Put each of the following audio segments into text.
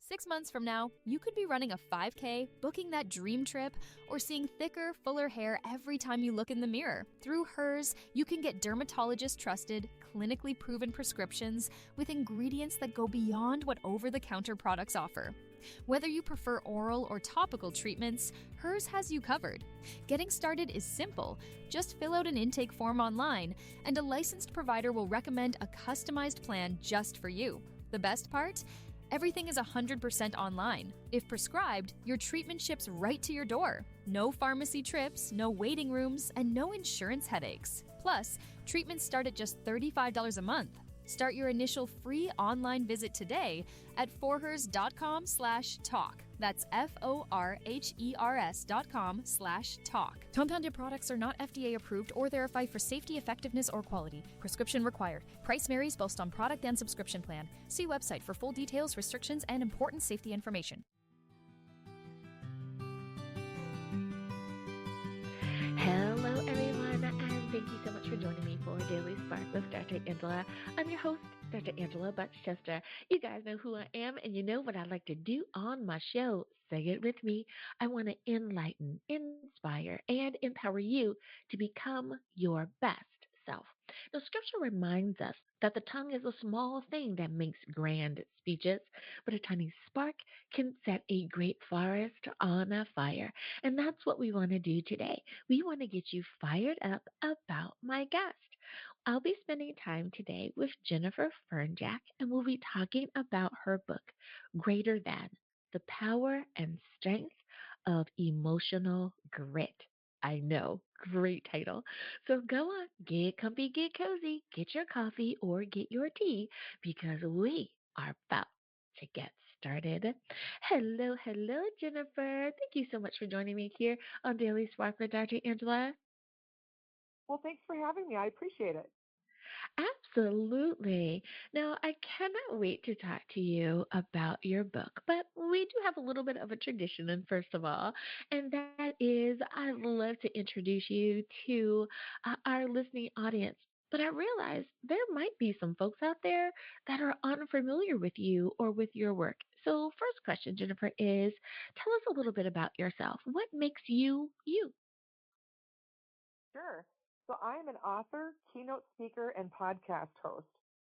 6 months from now, you could be running a 5K, booking that dream trip, or seeing thicker, fuller hair every time you look in the mirror. Through Hers, you can get dermatologist-trusted, clinically proven prescriptions with ingredients that go beyond what over-the-counter products offer. Whether you prefer oral or topical treatments, Hers has you covered. Getting started is simple. Just fill out an intake form online, and a licensed provider will recommend a customized plan just for you. The best part? Everything is 100% online. If prescribed, your treatment ships right to your door. No pharmacy trips, no waiting rooms, and no insurance headaches. Plus, treatments start at just $35 a month. Start your initial free online visit today at forhers.com/talk. That's FORHERS.com/talk. Compounded products are not FDA approved or verified for safety, effectiveness, or quality. Prescription required. Price varies based on product and subscription plan. See website for full details, restrictions, and important safety information. Hello, everyone, and thank you so much for joining me for Daily Spark with Dr. Angela. I'm your host, Dr. Angela Butchester. You guys know who I am, and you know what I like to do on my show. Say it with me. I want to enlighten, inspire, and empower you to become your best self. The scripture reminds us that the tongue is a small thing that makes grand speeches, but a tiny spark can set a great forest on a fire. And that's what we want to do today. We want to get you fired up about my guest. I'll be spending time today with Jennifer Fernjack, and we'll be talking about her book, Greater Than: The Power and Strength of Emotional Grit. I know, great title. So go on, get comfy, get cozy, get your coffee or get your tea, because we are about to get started. Hello, Jennifer. Thank you so much for joining me here on Daily Spark with Dr. Angela. Well, thanks for having me. I appreciate it. Absolutely. Now, I cannot wait to talk to you about your book, but we do have a little bit of a tradition, and first of all, and that is I'd love to introduce you to our listening audience. But I realize there might be some folks out there that are unfamiliar with you or with your work. So, first question, Jennifer, is tell us a little bit about yourself. What makes you you? Sure. So I'm an author, keynote speaker, and podcast host.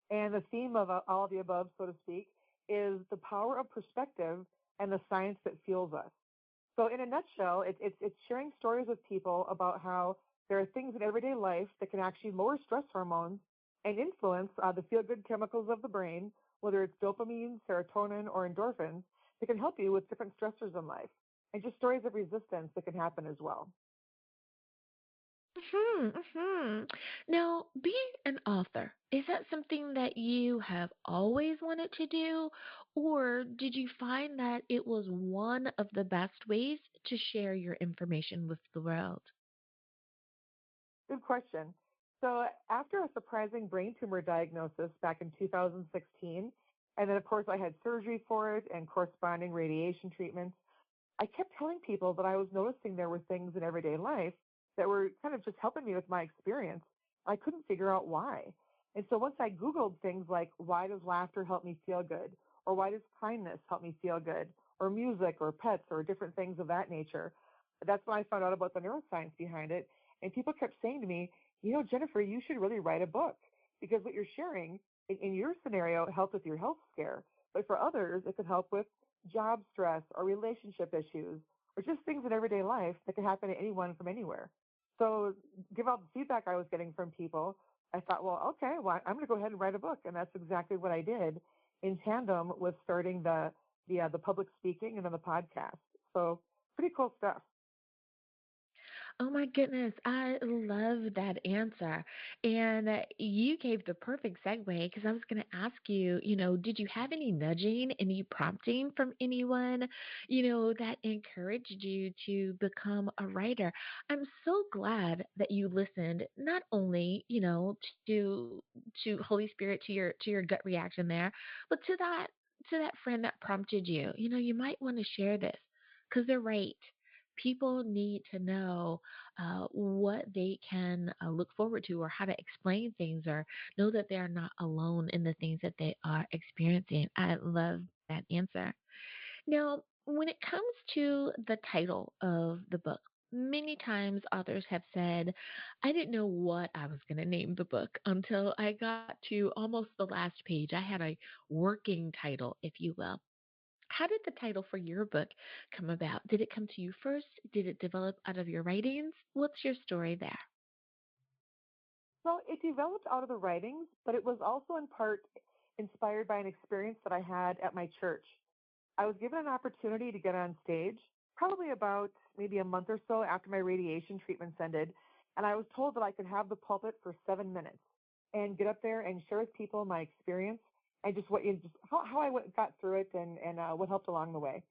And the theme of all of the above, so to speak, is the power of perspective and the science that fuels us. So in a nutshell, it's sharing stories with people about how there are things in everyday life that can actually lower stress hormones and influence the feel-good chemicals of the brain, whether it's dopamine, serotonin, or endorphins, that can help you with different stressors in life. And just stories of resistance that can happen as well. Now, being an author, is that something that you have always wanted to do, or did you find that it was one of the best ways to share your information with the world? Good question. So after a surprising brain tumor diagnosis back in 2016, and then of course I had surgery for it and corresponding radiation treatments, I kept telling people that I was noticing there were things in everyday life that were kind of just helping me with my experience. I couldn't figure out why. And so once I Googled things like, why does laughter help me feel good? Or why does kindness help me feel good? Or music or pets or different things of that nature. That's when I found out about the neuroscience behind it. And people kept saying to me, Jennifer, you should really write a book, because what you're sharing in your scenario helped with your health scare. But for others, it could help with job stress or relationship issues or just things in everyday life that can happen to anyone from anywhere. So give out the feedback I was getting from people, I thought, well, okay, well, I'm going to go ahead and write a book. And that's exactly what I did in tandem with starting the public speaking and then the podcast. So pretty cool stuff. Oh my goodness, I love that answer. And you gave the perfect segue, because I was going to ask you, did you have any nudging, any prompting from anyone, that encouraged you to become a writer? I'm so glad that you listened not only, to Holy Spirit, to your gut reaction there, but to that friend that prompted you. You might want to share this, because they're right. People need to know what they can look forward to, or how to explain things, or know that they are not alone in the things that they are experiencing. I love that answer. Now, when it comes to the title of the book, many times authors have said, I didn't know what I was going to name the book until I got to almost the last page. I had a working title, if you will. How did the title for your book come about? Did it come to you first? Did it develop out of your writings? What's your story there? So it developed out of the writings, but it was also in part inspired by an experience that I had at my church. I was given an opportunity to get on stage, probably about maybe a month or so after my radiation treatments ended, and I was told that I could have the pulpit for 7 minutes and get up there and share with people my experience and just how I got through it and what helped along the way.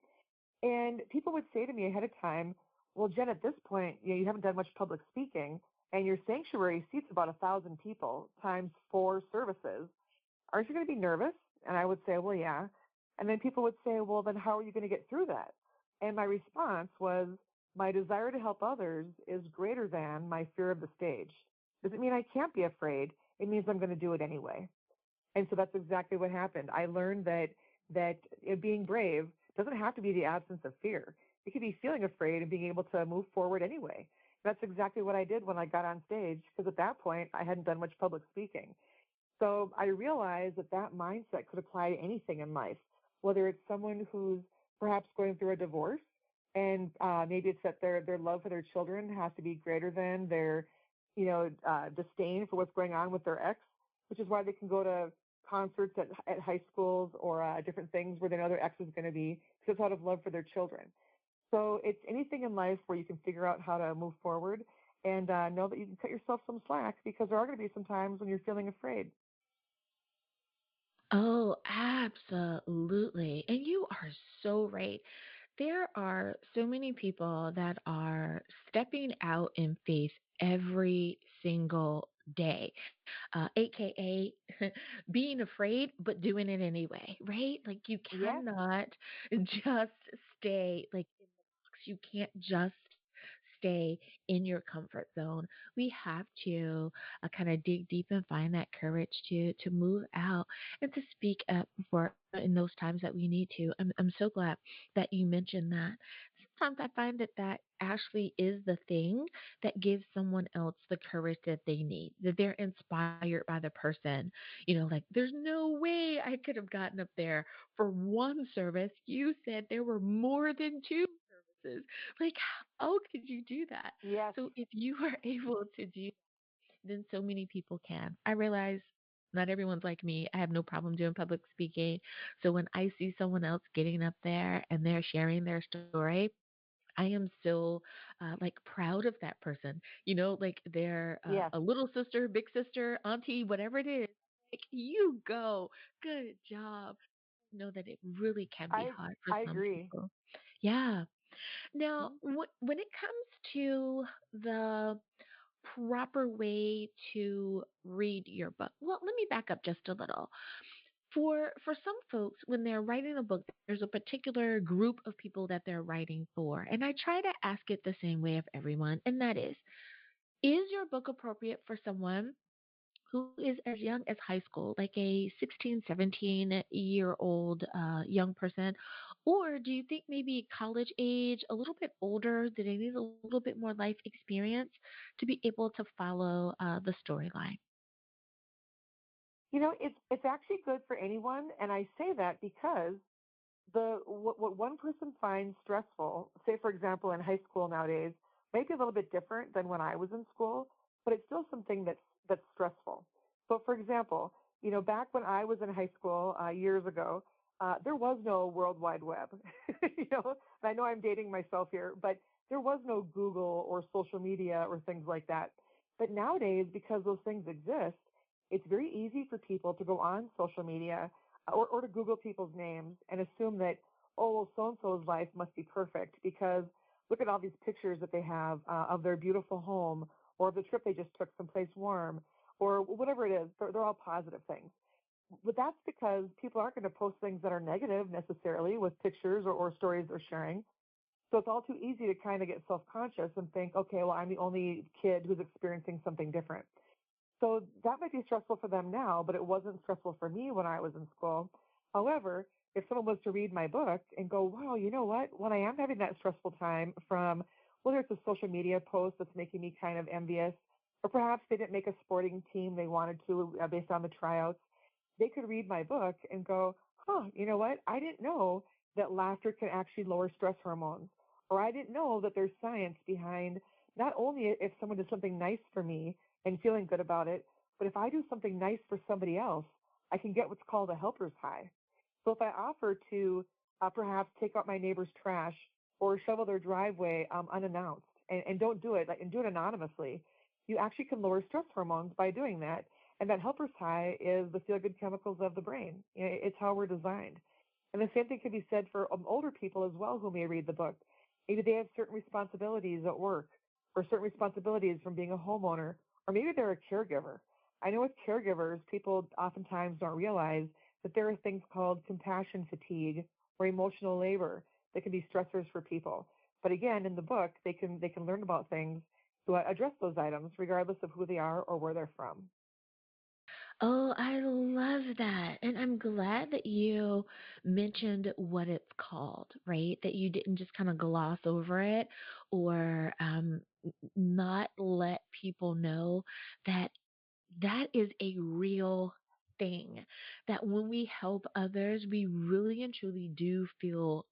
And people would say to me ahead of time, well, Jen, at this point, you haven't done much public speaking, and your sanctuary seats about 1,000 people times 4 services. Aren't you going to be nervous? And I would say, well, yeah. And then people would say, well, then how are you going to get through that? And my response was, my desire to help others is greater than my fear of the stage. Doesn't mean I can't be afraid. It means I'm going to do it anyway. And so that's exactly what happened. I learned that being brave doesn't have to be the absence of fear. It could be feeling afraid and being able to move forward anyway. That's exactly what I did when I got on stage, because at that point I hadn't done much public speaking. So I realized that that mindset could apply to anything in life, whether it's someone who's perhaps going through a divorce, and maybe it's that their love for their children has to be greater than their, disdain for what's going on with their ex, which is why they can go to concerts at high schools or different things where they know their ex is going to be, because out of love for their children. So it's anything in life where you can figure out how to move forward and know that you can cut yourself some slack, because there are going to be some times when you're feeling afraid. Oh, absolutely. And you are so right. There are so many people that are stepping out in faith every single day, aka being afraid, but doing it anyway, right? Like you Yes. cannot just stay like in the box. You can't just stay in your comfort zone. We have to kind of dig deep and find that courage to move out and to speak up for in those times that we need to. I'm so glad that you mentioned that. Sometimes I find that actually is the thing that gives someone else the courage that they need, that they're inspired by the person. Like there's no way I could have gotten up there for one service. You said there were more than two services. Like, how could you do that? Yes. So if you are able to do, then so many people can. I realize not everyone's like me. I have no problem doing public speaking. So when I see someone else getting up there and they're sharing their story, I am so like proud of that person. Like they're Yes. a little sister, big sister, auntie, whatever it is. Like you go, good job. Know that it really can be I hard for I some agree. people. Yeah. Now, Mhm. when it comes to the proper way to read your book, well, let me back up just a little. For some folks, when they're writing a book, there's a particular group of people that they're writing for, and I try to ask it the same way of everyone, and that is your book appropriate for someone who is as young as high school, like a 16, 17-year-old young person? Or do you think maybe college age, a little bit older, do they need a little bit more life experience to be able to follow the storyline? It's actually good for anyone, and I say that because what one person finds stressful, say for example in high school nowadays, might be a little bit different than when I was in school, but it's still something that's stressful. So for example, back when I was in high school years ago, there was no World Wide Web. And I know I'm dating myself here, but there was no Google or social media or things like that. But nowadays, because those things exist, it's very easy for people to go on social media or to Google people's names and assume that, oh, well, so-and-so's life must be perfect because look at all these pictures that they have of their beautiful home or of the trip they just took someplace warm or whatever it is. They're all positive things. But that's because people aren't going to post things that are negative necessarily with pictures or stories they're sharing. So it's all too easy to kind of get self-conscious and think, okay, well, I'm the only kid who's experiencing something different. So that might be stressful for them now, but it wasn't stressful for me when I was in school. However, if someone was to read my book and go, wow, you know what? When I am having that stressful time from whether it's a social media post that's making me kind of envious, or perhaps they didn't make a sporting team they wanted to based on the tryouts, they could read my book and go, huh, you know what? I didn't know that laughter can actually lower stress hormones. Or I didn't know that there's science behind not only if someone does something nice for me and feeling good about it, but if I do something nice for somebody else, I can get what's called a helper's high. So if I offer to perhaps take out my neighbor's trash or shovel their driveway unannounced and don't do it, like, and do it anonymously, you actually can lower stress hormones by doing that. And that helper's high is the feel good chemicals of the brain. It's how we're designed. And the same thing can be said for older people as well who may read the book. Maybe they have certain responsibilities at work or certain responsibilities from being a homeowner, or maybe they're a caregiver. I know with caregivers, people oftentimes don't realize that there are things called compassion fatigue or emotional labor that can be stressors for people. But again, in the book, they can learn about things to address those items regardless of who they are or where they're from. Oh, I love that. And I'm glad that you mentioned what it's called, right? That you didn't just kind of gloss over it or not let people know that that is a real thing. That when we help others, we really and truly do feel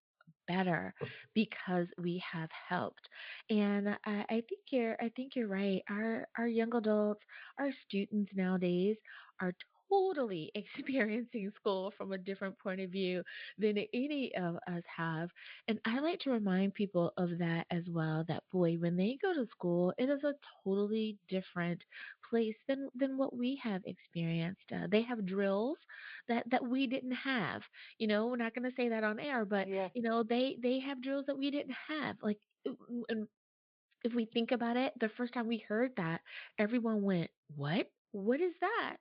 better because we have helped. And I think you're right. Our young adults, our students nowadays are totally experiencing school from a different point of view than any of us have. And I like to remind people of that as well, that boy, when they go to school, it is a totally different place than what we have experienced. They have drills that we didn't have. We're not going to say that on air, but Yes. they have drills that we didn't have. Like, and if we think about it, the first time we heard that, everyone went, "What? What is that?"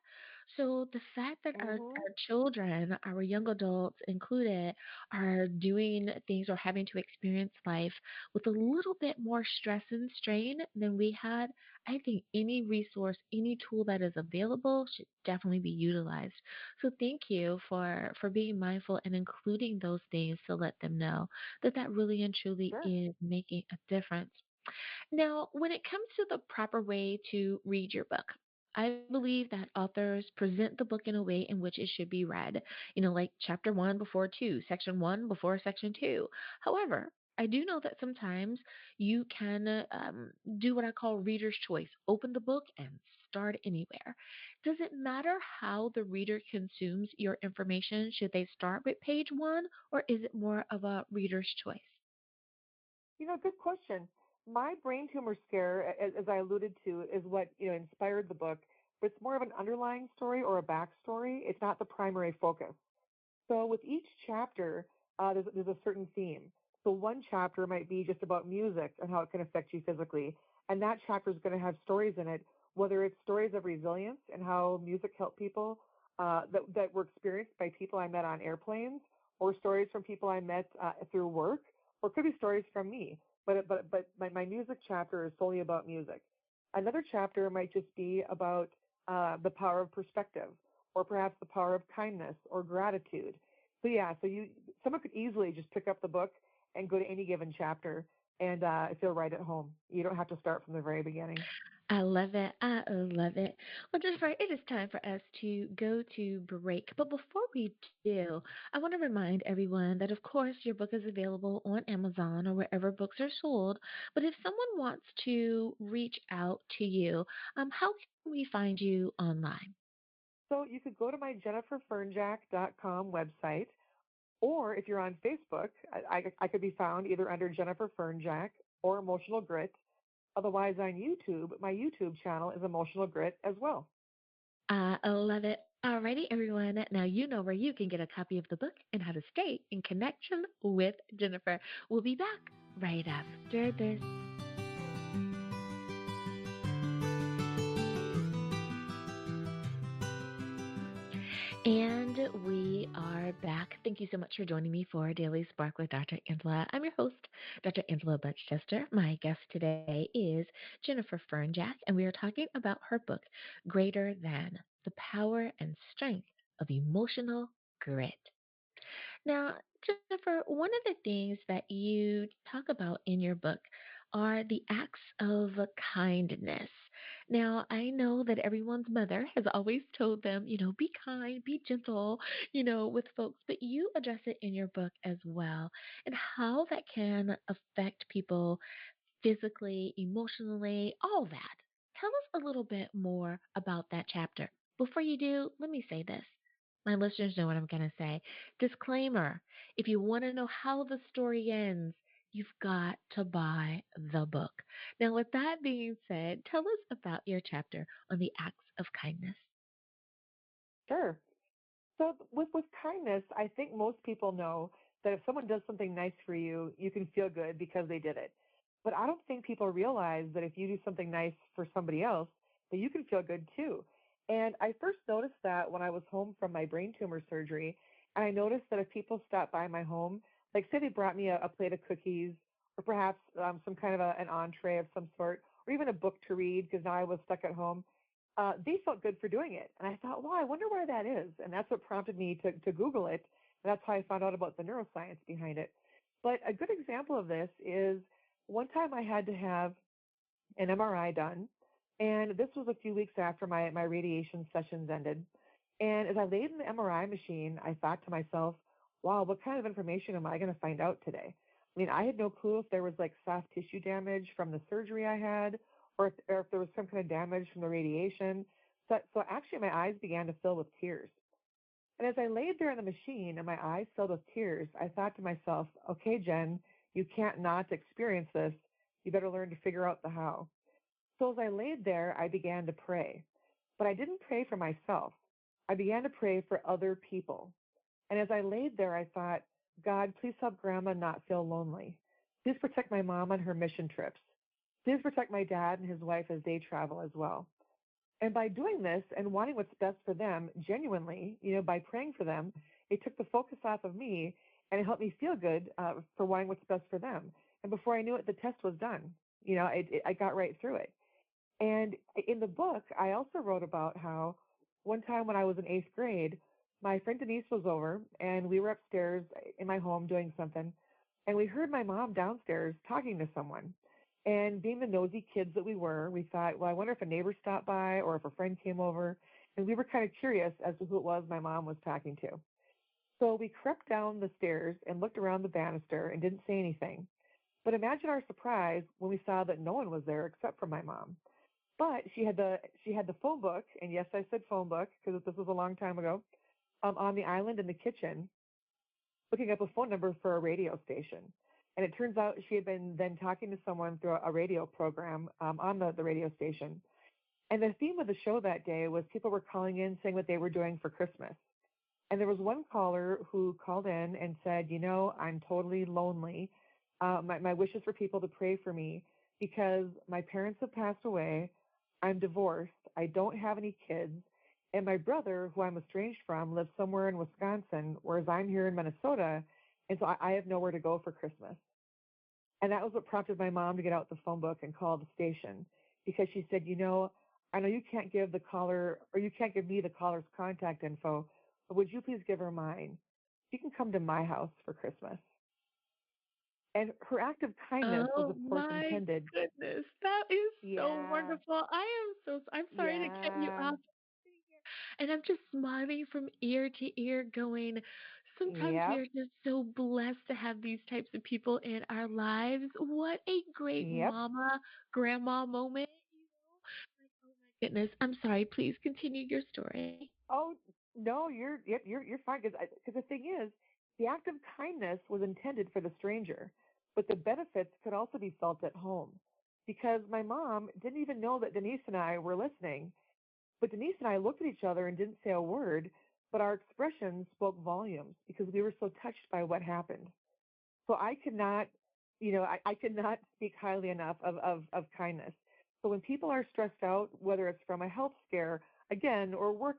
So the fact that Hmm. our children, our young adults included, are doing things or having to experience life with a little bit more stress and strain than we had, I think any resource, any tool that is available should definitely be utilized. So thank you for being mindful and including those things to let them know that that really and truly Sure. is making a difference. Now, when it comes to the proper way to read your book, I believe that authors present the book in a way in which it should be read, like chapter one before two, section one before section two. However, I do know that sometimes you can do what I call reader's choice. Open the book and start anywhere. Does it matter how the reader consumes your information? Should they start with page one, or is it more of a reader's choice? Good question. My brain tumor scare, as I alluded to, is what inspired the book, but it's more of an underlying story or a backstory. It's not the primary focus. So with each chapter, there's a certain theme. So one chapter might be just about music and how it can affect you physically, and that chapter is going to have stories in it, whether it's stories of resilience and how music helped people that were experienced by people I met on airplanes, or stories from people I met through work, or it could be stories from me. But my music chapter is solely about music. Another chapter might just be about the power of perspective, or perhaps the power of kindness or gratitude. So yeah, someone could easily just pick up the book and go to any given chapter and feel right at home. You don't have to start from the very beginning. I love it. I love it. Well, Jennifer, it is time for us to go to break. But before we do, I want to remind everyone that, of course, your book is available on Amazon or wherever books are sold. But if someone wants to reach out to you, how can we find you online? So you could go to my jenniferfernjack.com website, or if you're on Facebook, I could be found either under Jennifer Fernjack or Emotional Grit. Otherwise, on YouTube, my YouTube channel is Emotional Grit as well. I love it. Alrighty, everyone. Now you know where you can get a copy of the book and how to stay in connection with Jennifer. We'll be back right after this. And And we are back. Thank you so much for joining me for Daily Spark with Dr. Angela. I'm your host, Dr. Angela Butchester. My guest today is Jennifer Fernjack, and we are talking about her book, Greater Than: The Power and Strength of Emotional Grit. Now, Jennifer, one of the things that you talk about in your book are the acts of kindness. Now, I know that everyone's mother has always told them, be kind, be gentle, with folks, but you address it in your book as well, and how that can affect people physically, emotionally, all that. Tell us a little bit more about that chapter. Before you do, let me say this. My listeners know what I'm going to say. Disclaimer: if you want to know how the story ends, you've got to buy the book. Now, with that being said, tell us about your chapter on the acts of kindness. Sure. So with kindness, I think most people know that if someone does something nice for you, you can feel good because they did it. But I don't think people realize that if you do something nice for somebody else, that you can feel good too. And I first noticed that when I was home from my brain tumor surgery, and I noticed that if people stopped by my home, like say they brought me a plate of cookies, or perhaps some kind of an entree of some sort, or even a book to read because now I was stuck at home, they felt good for doing it. And I thought, well, I wonder why that is. And that's what prompted me to Google it. And that's how I found out about the neuroscience behind it. But a good example of this is one time I had to have an MRI done. And this was a few weeks after my radiation sessions ended. And as I laid in the MRI machine, I thought to myself, wow, what kind of information am I going to find out today? I mean, I had no clue if there was like soft tissue damage from the surgery I had, or if there was some kind of damage from the radiation. So actually, my eyes began to fill with tears. And as I laid there in the machine and my eyes filled with tears, I thought to myself, okay, Jen, you can't not experience this. You better learn to figure out the how. So as I laid there, I began to pray. But I didn't pray for myself. I began to pray for other people. And as I laid there, I thought, God, please help Grandma not feel lonely. Please protect my mom on her mission trips. Please protect my dad and his wife as they travel as well. And by doing this and wanting what's best for them genuinely, by praying for them, it took the focus off of me and it helped me feel good for wanting what's best for them. And before I knew it, the test was done. I got right through it. And in the book, I also wrote about how one time when I was in eighth grade, my friend Denise was over and we were upstairs in my home doing something. And we heard my mom downstairs talking to someone. And being the nosy kids that we were, we thought, well, I wonder if a neighbor stopped by or if a friend came over. And we were kind of curious as to who it was my mom was talking to. So we crept down the stairs and looked around the banister and didn't say anything. But imagine our surprise when we saw that no one was there except for my mom. But she had the phone book, and yes, I said phone book because this was a long time ago, on the island in the kitchen, looking up a phone number for a radio station. And it turns out she had been then talking to someone through a radio program on the radio station. And the theme of the show that day was people were calling in saying what they were doing for Christmas. And there was one caller who called in and said, I'm totally lonely. My wish is for people to pray for me because my parents have passed away. I'm divorced. I don't have any kids. And my brother, who I'm estranged from, lives somewhere in Wisconsin, whereas I'm here in Minnesota. And so I have nowhere to go for Christmas. And that was what prompted my mom to get out the phone book and call the station because she said, I know you can't give the caller or you can't give me the caller's contact info, but would you please give her mine? She can come to my house for Christmas. And her act of kindness was, Oh of course, my intended. goodness, that is so Yeah, wonderful. I'm sorry to cut you yeah, off. And I'm just smiling from ear to ear, going, sometimes we yep, are just so blessed to have these types of people in our lives. What a great yep. mama, grandma moment. Like, oh my goodness. I'm sorry. Please continue your story. Oh no, you're fine because the thing is, the act of kindness was intended for the stranger, but the benefits could also be felt at home because my mom didn't even know that Denise and I were listening. But Denise and I looked at each other and didn't say a word, but our expressions spoke volumes because we were so touched by what happened. So I could not, I could not speak highly enough of kindness. So when people are stressed out, whether it's from a health scare, again, or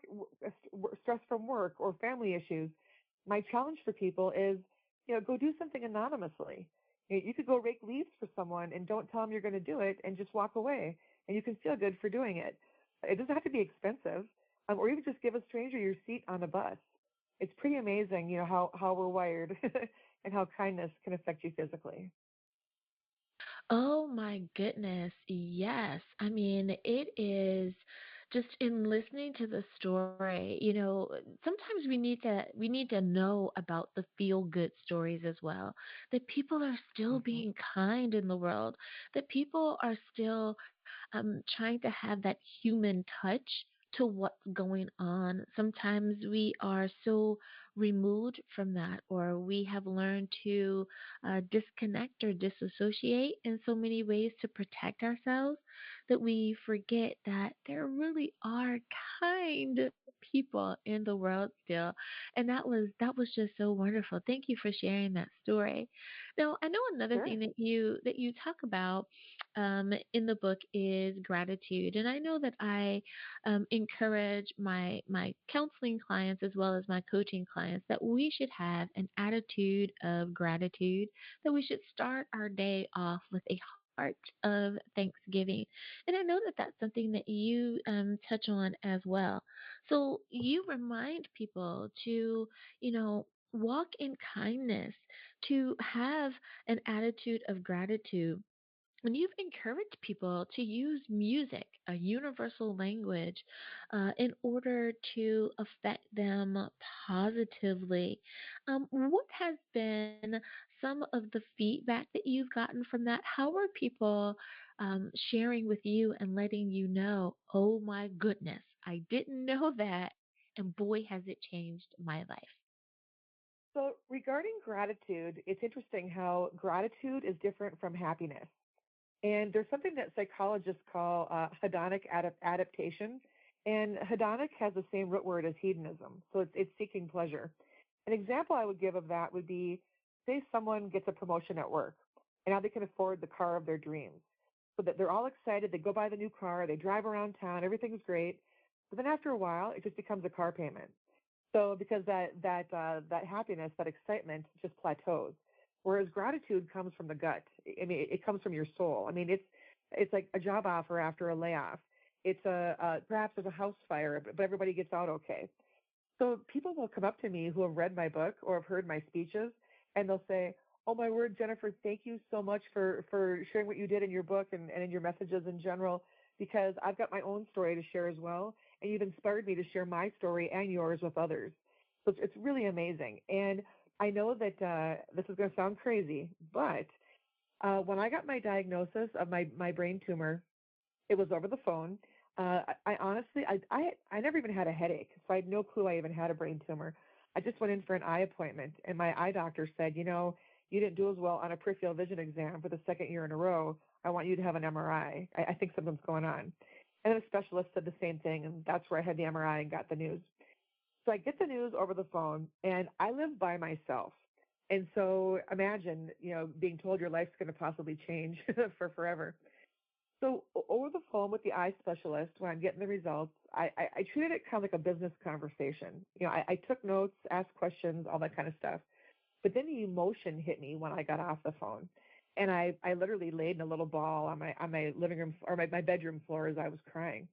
stress from work or family issues, my challenge for people is, go do something anonymously. You could go rake leaves for someone and don't tell them you're going to do it and just walk away, and you can feel good for doing it. It doesn't have to be expensive, or even just give a stranger your seat on a bus. It's pretty amazing, how we're wired and how kindness can affect you physically. Oh my goodness. Yes. I mean, it is just in listening to the story, sometimes we need to know about the feel good stories as well. That people are still Hmm. being kind in the world, that people are still trying to have that human touch to what's going on. Sometimes we are so removed from that, or we have learned to disconnect or disassociate in so many ways to protect ourselves that we forget that there really are kind people in the world still. And that was just so wonderful. Thank you for sharing that story. Now, I know another Sure. thing that you talk about in the book is gratitude. And I know that I encourage my counseling clients as well as my coaching clients that we should have an attitude of gratitude, that we should start our day off with a heart of thanksgiving. And I know that that's something that you touch on as well. So you remind people to, walk in kindness, to have an attitude of gratitude, and you've encouraged people to use music, a universal language, in order to affect them positively. What has been some of the feedback that you've gotten from that? How are people sharing with you and letting you know, oh my goodness, I didn't know that, and boy, has it changed my life? So, regarding gratitude, it's interesting how gratitude is different from happiness. And there's something that psychologists call hedonic adaptation. And hedonic has the same root word as hedonism. So it's seeking pleasure. An example I would give of that would be, say someone gets a promotion at work and now they can afford the car of their dreams. So that they're all excited. They go buy the new car. They drive around town. Everything's great. But then after a while, it just becomes a car payment. So because that happiness, that excitement just plateaus. Whereas gratitude comes from the gut. I mean, it comes from your soul. I mean, it's like a job offer after a layoff. It's perhaps there's a house fire, but everybody gets out okay. So people will come up to me who have read my book or have heard my speeches, and they'll say, "Oh my word, Jennifer, thank you so much for sharing what you did in your book and in your messages in general, because I've got my own story to share as well, and you've inspired me to share my story and yours with others." So it's really amazing. And I know that this is going to sound crazy, but when I got my diagnosis of my brain tumor, it was over the phone. I honestly, I never even had a headache, so I had no clue I even had a brain tumor. I just went in for an eye appointment, and my eye doctor said, you didn't do as well on a peripheral vision exam for the second year in a row. I want you to have an MRI. I think something's going on. And then a specialist said the same thing, and that's where I had the MRI and got the news. So I get the news over the phone, and I live by myself. And so imagine, being told your life's going to possibly change for forever. So over the phone with the eye specialist, when I'm getting the results, I treated it kind of like a business conversation. I took notes, asked questions, all that kind of stuff. But then the emotion hit me when I got off the phone. And I literally laid in a little ball on my living room or my bedroom floor as I was crying.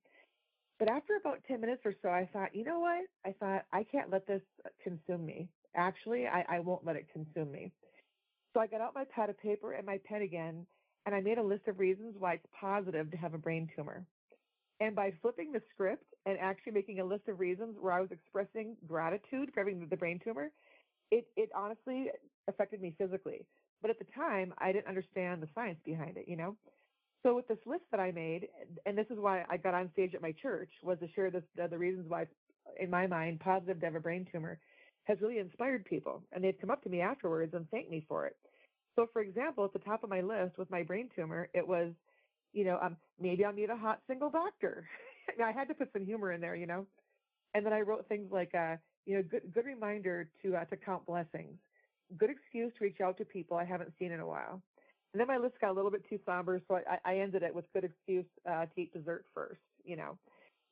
But after about 10 minutes or so, I thought, you know what? I thought, I can't let this consume me. Actually, I won't let it consume me. So I got out my pad of paper and my pen again, and I made a list of reasons why it's positive to have a brain tumor. And by flipping the script and actually making a list of reasons where I was expressing gratitude for having the brain tumor, it honestly affected me physically. But at the time, I didn't understand the science behind it. So with this list that I made, and this is why I got on stage at my church, was to share the reasons why, in my mind, positive to have a brain tumor has really inspired people. And they'd come up to me afterwards and thank me for it. So, for example, at the top of my list with my brain tumor, it was, maybe I'll need a hot single doctor. I had to put some humor in there. And then I wrote things like, good reminder to count blessings, good excuse to reach out to people I haven't seen in a while. And then my list got a little bit too somber, so I ended it with good excuse to eat dessert first.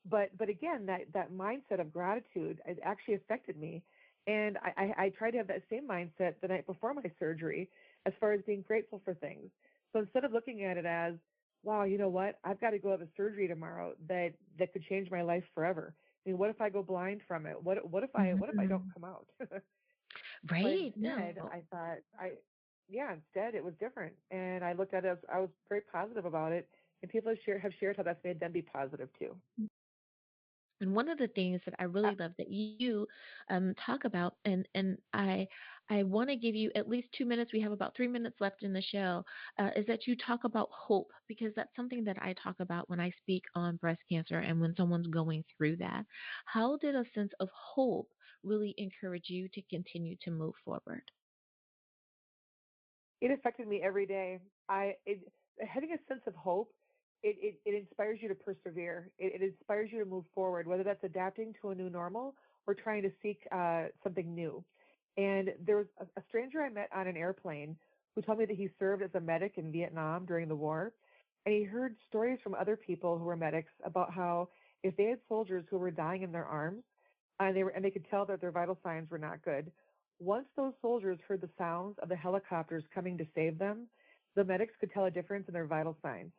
but again, that mindset of gratitude, it actually affected me. And I tried to have that same mindset the night before my surgery as far as being grateful for things. So instead of looking at it as, wow, you know what, I've got to go have a surgery tomorrow that could change my life forever. I mean, what if I go blind from it? What if I don't Mhm. come out? But Right? instead, No. I thought yeah, instead it was different, and I looked at it as I was very positive about it, and people have shared how that's made them be positive too. And one of the things that I Uh, really love that you talk about, and I want to give you at least 2 minutes. We have about 3 minutes left in the show. Is that you talk about hope, because that's something that I talk about when I speak on breast cancer and when someone's going through that. How did a sense of hope really encourage you to continue to move forward? it affected me every day. Having a sense of hope, it inspires you to persevere. It inspires you to move forward, whether that's adapting to a new normal or trying to seek something new. And there was a stranger I met on an airplane who told me that he served as a medic in Vietnam during the war, and he heard stories from other people who were medics about how if they had soldiers who were dying in their arms, and they could tell that their vital signs were not good. Once those soldiers heard the sounds of the helicopters coming to save them, the medics could tell a difference in their vital signs.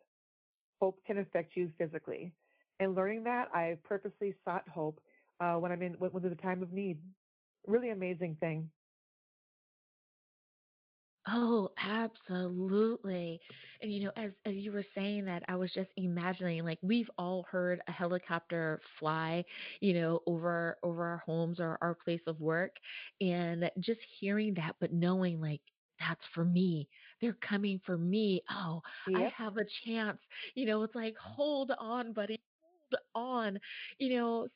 Hope can affect you physically. And learning that, I purposely sought hope when there's a time of need. Really amazing thing. Oh, absolutely. And as you were saying that, I was just imagining, like, we've all heard a helicopter fly, over our homes or our place of work, and just hearing that, but knowing, like, that's for me. They're coming for me. Oh, I Yep, have a chance. It's like, hold on, buddy. Hold on.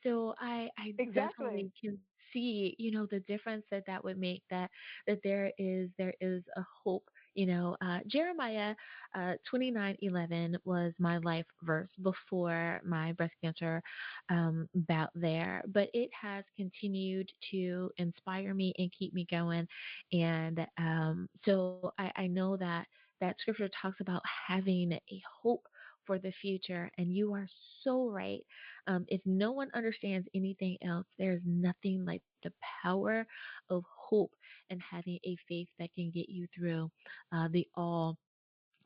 So I exactly. definitely can see, the difference that that would make, that there is a hope. Jeremiah 29:11 was my life verse before my breast cancer bout there, but it has continued to inspire me and keep me going. And so I know that scripture talks about having a hope for the future, and you are so right. If no one understands anything else, there's nothing like the power of hope and having a faith that can get you through the all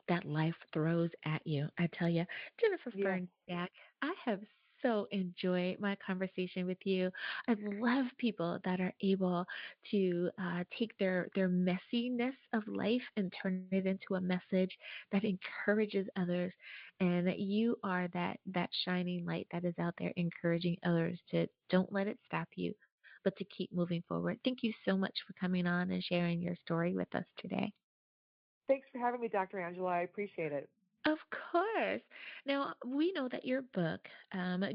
that life throws at you. I tell you, Jennifer Yes. Fernjack, I have so enjoyed my conversation with you. I love people that are able to take their messiness of life and turn it into a message that encourages others. And you are that shining light that is out there encouraging others to don't let it stop you, but to keep moving forward. Thank you so much for coming on and sharing your story with us today. Thanks for having me, Dr. Angela. I appreciate it. Of course. Now, we know that your book,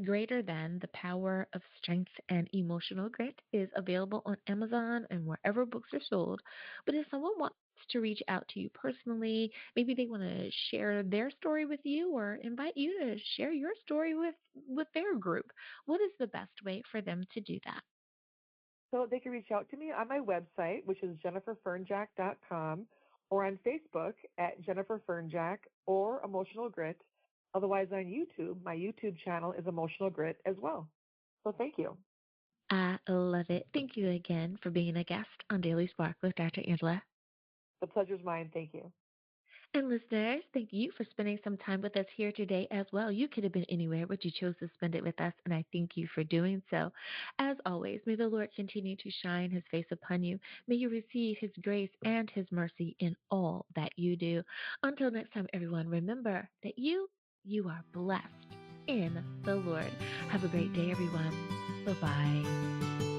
Greater Than the Power of Strength and Emotional Grit, is available on Amazon and wherever books are sold. But if someone wants to reach out to you personally, maybe they want to share their story with you or invite you to share your story with their group, what is the best way for them to do that? So they can reach out to me on my website, which is jenniferfernjack.com, or on Facebook at Jennifer Fernjack or Emotional Grit. Otherwise, on YouTube, my YouTube channel is Emotional Grit as well. So thank you. I love it. Thank you again for being a guest on Daily Spark with Dr. Angela. The pleasure's mine. Thank you. And listeners, thank you for spending some time with us here today as well. You could have been anywhere, but you chose to spend it with us, and I thank you for doing so. As always, may the Lord continue to shine his face upon you. May you receive his grace and his mercy in all that you do. Until next time, everyone, remember that you are blessed in the Lord. Have a great day, everyone. Bye bye.